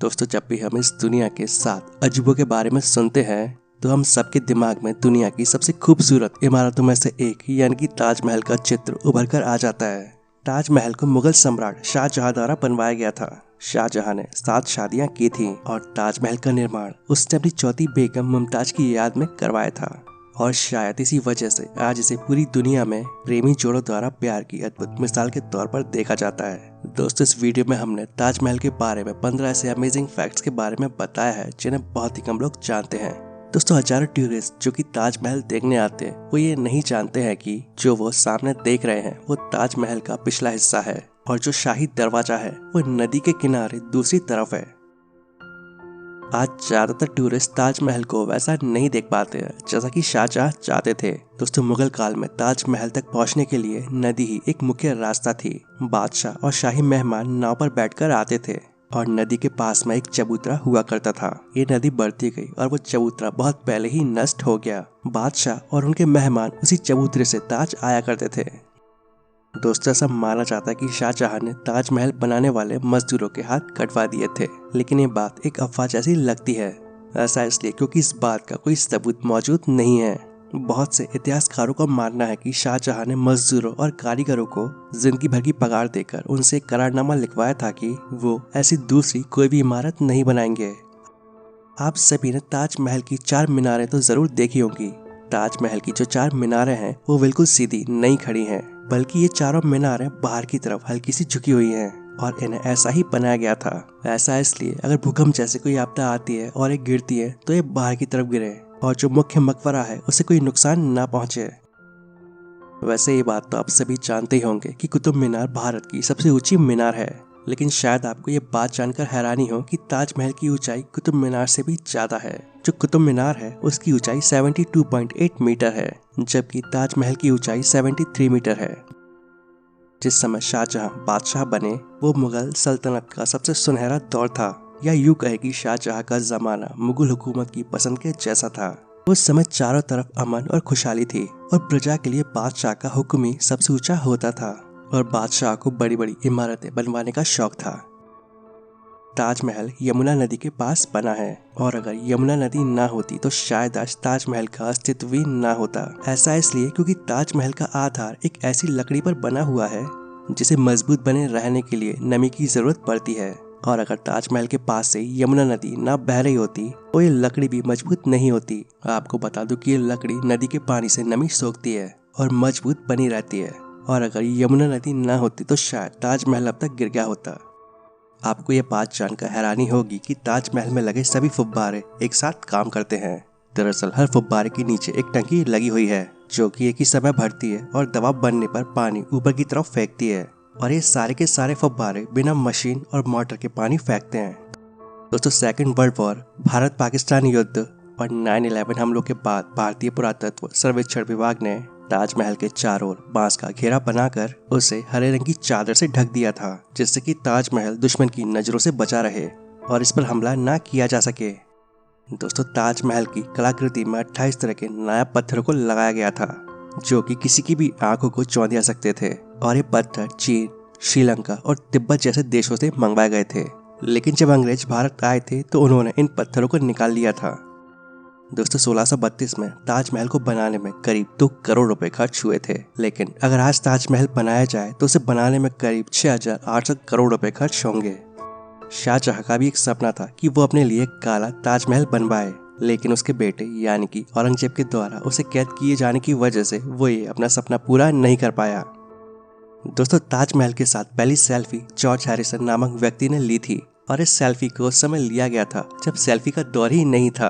दोस्तों, जब भी हम इस दुनिया के 7 अजूबों के बारे में सुनते हैं तो हम सबके दिमाग में दुनिया की सबसे खूबसूरत इमारतों में से एक यानी कि ताजमहल का चित्र उभर कर आ जाता है। ताजमहल को मुगल सम्राट शाहजहां द्वारा बनवाया गया था। शाहजहां ने 7 शादियां की थी और ताजमहल का निर्माण उसने अपनी चौथी बेगम मुमताज की याद में करवाया था। और शायद इसी वजह से आज इसे पूरी दुनिया में प्रेमी जोड़ों द्वारा प्यार की अद्भुत मिसाल के तौर पर देखा जाता है। दोस्तों, इस वीडियो में हमने ताजमहल के बारे में 15 ऐसे अमेजिंग फैक्ट्स के बारे में बताया है जिन्हें बहुत ही कम लोग जानते हैं। दोस्तों, हजारों टूरिस्ट जो कि ताजमहल देखने आते हैं वो ये नहीं जानते हैं कि जो वो सामने देख रहे हैं वो ताजमहल का पिछला हिस्सा है और जो शाही दरवाजा है वो नदी के किनारे दूसरी तरफ है। आज ज्यादातर टूरिस्ट ताजमहल को वैसा नहीं देख पाते हैं जैसा कि शाहजहां चाहते थे। दोस्तों, मुगल काल में ताजमहल तक पहुंचने के लिए नदी ही एक मुख्य रास्ता थी। बादशाह और शाही मेहमान नाव पर बैठकर आते थे और नदी के पास में एक चबूतरा हुआ करता था। ये नदी बढ़ती गई और वो चबूतरा बहुत पहले ही नष्ट हो गया। बादशाह और उनके मेहमान उसी चबूतरे से ताज आया करते थे। दोस्तों, ऐसा माना जाता है कि शाहजहां ने ताजमहल बनाने वाले मजदूरों के हाथ कटवा दिए थे, लेकिन ये बात एक अफवाह जैसी लगती है। ऐसा इसलिए क्योंकि इस बात का कोई सबूत मौजूद नहीं है। बहुत से इतिहासकारों का मानना है कि शाहजहां ने मजदूरों और कारीगरों को जिंदगी भर की पगार देकर उनसे एक करारनामा लिखवाया था कि वो ऐसी दूसरी कोई भी इमारत नहीं बनाएंगे। आप सभी ने ताजमहल की 4 मीनारें तो जरूर देखी होंगी। ताजमहल की जो 4 मीनारें हैं वो बिल्कुल सीधी नहीं खड़ी हैं, बल्कि ये चारों मीनारें बाहर की तरफ हल्की सी झुकी हुई हैं और इन्हें ऐसा ही बनाया गया था। ऐसा इसलिए अगर भूकंप जैसे कोई आपदा आती है और ये गिरती है तो ये बाहर की तरफ गिरे और जो मुख्य मकबरा है उसे कोई नुकसान ना पहुंचे। वैसे ये बात तो आप सभी जानते ही होंगे कि कुतुब मीनार भारत की सबसे ऊंची मीनार है, लेकिन शायद आपको ये बात जानकर हैरानी हो कि ताजमहल की ऊंचाई कुतुब मीनार से भी ज्यादा है। जो कुतुब मीनार है उसकी ऊंचाई 72.8 मीटर है, जबकि ताजमहल की ऊंचाई 73 मीटर है। जिस समय शाहजहां बादशाह बने वो मुगल सल्तनत का सबसे सुनहरा दौर था, या यूं कहे कि शाहजहां का जमाना मुगल हुकूमत की पसंद के जैसा था। उस समय चारों तरफ अमन और खुशहाली थी और प्रजा के लिए बादशाह का हुक्म ही सबसे ऊंचा होता था और बादशाह को बड़ी बड़ी इमारतें बनवाने का शौक था। ताजमहल यमुना नदी के पास बना है और अगर यमुना नदी ना होती तो शायद आज ताजमहल का अस्तित्व भी ना होता। ऐसा इसलिए क्योंकि ताजमहल का आधार एक ऐसी लकड़ी पर बना हुआ है जिसे मजबूत बने रहने के लिए नमी की जरूरत पड़ती है, और अगर ताजमहल के पास से यमुना नदी ना बह रही होती तो ये लकड़ी भी मजबूत नहीं होती। आपको बता दूं कि ये लकड़ी नदी के पानी से नमी सोखती है और मजबूत बनी रहती है, और अगर यमुना नदी ना होती तो शायद ताजमहल अब तक गिर गया होता। आपको ये बात जानकर हैरानी होगी कि ताजमहल में लगे सभी फुब्बारे एक साथ काम करते हैं। दरअसल हर फुब्बारे के नीचे एक टंकी लगी हुई है जो कि एक ही समय भरती है और दबाव बनने पर पानी ऊपर की तरफ फेंकती है, और ये सारे के सारे फुब्बारे बिना मशीन और मोटर के पानी फेंकते हैं। दोस्तों, second world war, Bharat Pakistan युद्ध और 9/11 हमलों के बाद भारतीय पुरातत्व सर्वेक्षण विभाग ने ताजमहल के चारों ओर बांस का घेरा बनाकर उसे हरे रंग की चादर से ढक दिया था, जिससे कि ताजमहल दुश्मन की नजरों से बचा रहे और इस पर हमला ना किया जा सके। दोस्तों, ताजमहल की कलाकृति में 28 तरह के नायाब पत्थरों को लगाया गया था जो कि किसी की भी आंखों को चौंधिया सकते थे, और ये पत्थर चीन, श्रीलंका और तिब्बत जैसे देशों से मंगवाए गए थे। लेकिन जब अंग्रेज भारत आए थे तो उन्होंने इन पत्थरों को निकाल लिया था। दोस्तों, 1632 में ताजमहल को बनाने में करीब 2 करोड़ रुपए खर्च हुए थे, लेकिन अगर आज ताजमहल बनाया जाए तो उसे बनाने में करीब 6,800 करोड़ रुपए खर्च होंगे। शाहजहां का भी एक सपना था कि वो अपने लिए काला ताजमहल बनवाए, लेकिन उसके बेटे यानी कि औरंगजेब के द्वारा उसे कैद किए जाने की वजह से वो ये अपना सपना पूरा नहीं कर पाया। दोस्तों, ताजमहल के साथ पहली सेल्फी जॉर्ज हैरिसन नामक व्यक्ति ने ली थी, और इस सेल्फी को उस समय लिया गया था जब सेल्फी का दौर ही नहीं था।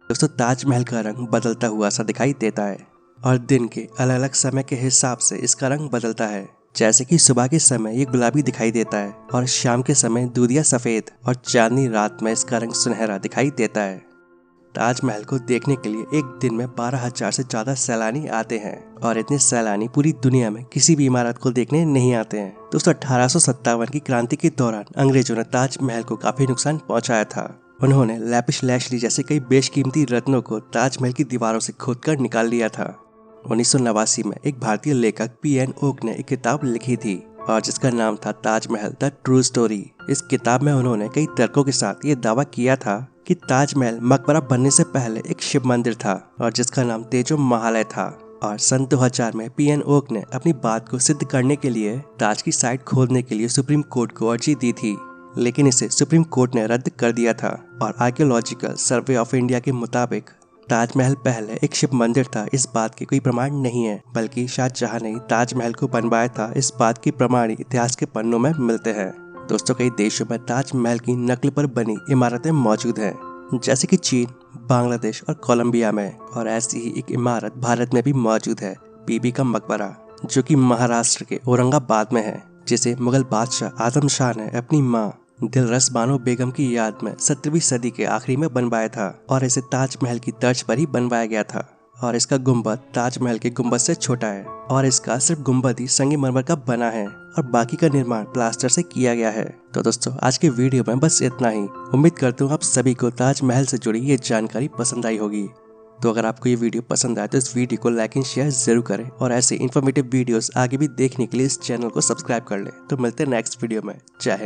दोस्तों, ताजमहल का रंग बदलता हुआ सा दिखाई देता है और दिन के अलग अलग समय के हिसाब से इसका रंग बदलता है। जैसे कि सुबह के समय ये गुलाबी दिखाई देता है और शाम के समय दूधिया सफेद, और चांदनी रात में इसका रंग सुनहरा दिखाई देता है। ताजमहल को देखने के लिए एक दिन में 12,000 से ज्यादा सैलानी आते हैं, और इतने सैलानी पूरी दुनिया में किसी भी इमारत को देखने नहीं आते हैं। दोस्तों, 1857 की क्रांति के दौरान अंग्रेजों ने ताजमहल को काफी नुकसान पहुंचाया था। उन्होंने लैपिस लैशली जैसे कई बेशकीमती रत्नों को ताजमहल की दीवारों से खोदकर निकाल लिया था। 1989 में एक भारतीय लेखक P.N. ओक ने एक किताब लिखी थी और जिसका नाम था ताजमहल द ट्रू स्टोरी। इस किताब में उन्होंने कई तर्कों के साथ ये दावा किया था कि ताजमहल मकबरा बनने से पहले एक शिव मंदिर था और जिसका नाम तेजो महालय था। और सन 2000 में पीएन ओक ने अपनी बात को सिद्ध करने के लिए ताज की साइट खोदने के लिए सुप्रीम कोर्ट को अर्जी दी थी, लेकिन इसे सुप्रीम कोर्ट ने रद्द कर दिया था। और आर्कियोलॉजिकल सर्वे ऑफ इंडिया के मुताबिक ताजमहल पहले एक शिव मंदिर था, इस बात के कोई प्रमाण नहीं है, बल्कि शाहजहां ने ताजमहल को बनवाया था, इस बात के प्रमाण इतिहास के पन्नों में मिलते हैं। दोस्तों, कई देशों में ताजमहल की नकल पर बनी इमारतें मौजूद हैं, जैसे कि चीन, बांग्लादेश और कोलंबिया में। और ऐसी ही एक इमारत भारत में भी मौजूद है, बीबी का मकबरा, जो कि महाराष्ट्र के औरंगाबाद में है, जिसे मुगल बादशाह आजम शाह ने अपनी मां दिलरस बानो बेगम की याद में 17वीं सदी के आखिरी में बनवाया था और इसे ताजमहल की तर्ज पर ही बनवाया गया था। और इसका गुंबद ताजमहल के गुंबद से छोटा है और इसका सिर्फ गुंबद ही संगमरमर का बना है और बाकी का निर्माण प्लास्टर से किया गया है। तो दोस्तों, आज के वीडियो में बस इतना ही। उम्मीद करता हूँ आप सभी को ताजमहल से जुड़ी ये जानकारी पसंद आई होगी। तो अगर आपको ये वीडियो पसंद आए तो इस वीडियो को लाइक एंड शेयर जरूर करें और ऐसे इन्फॉर्मेटिव वीडियोस आगे भी देखने के लिए इस चैनल को सब्सक्राइब कर लें। तो मिलते हैं नेक्स्ट वीडियो में। जय हिंद।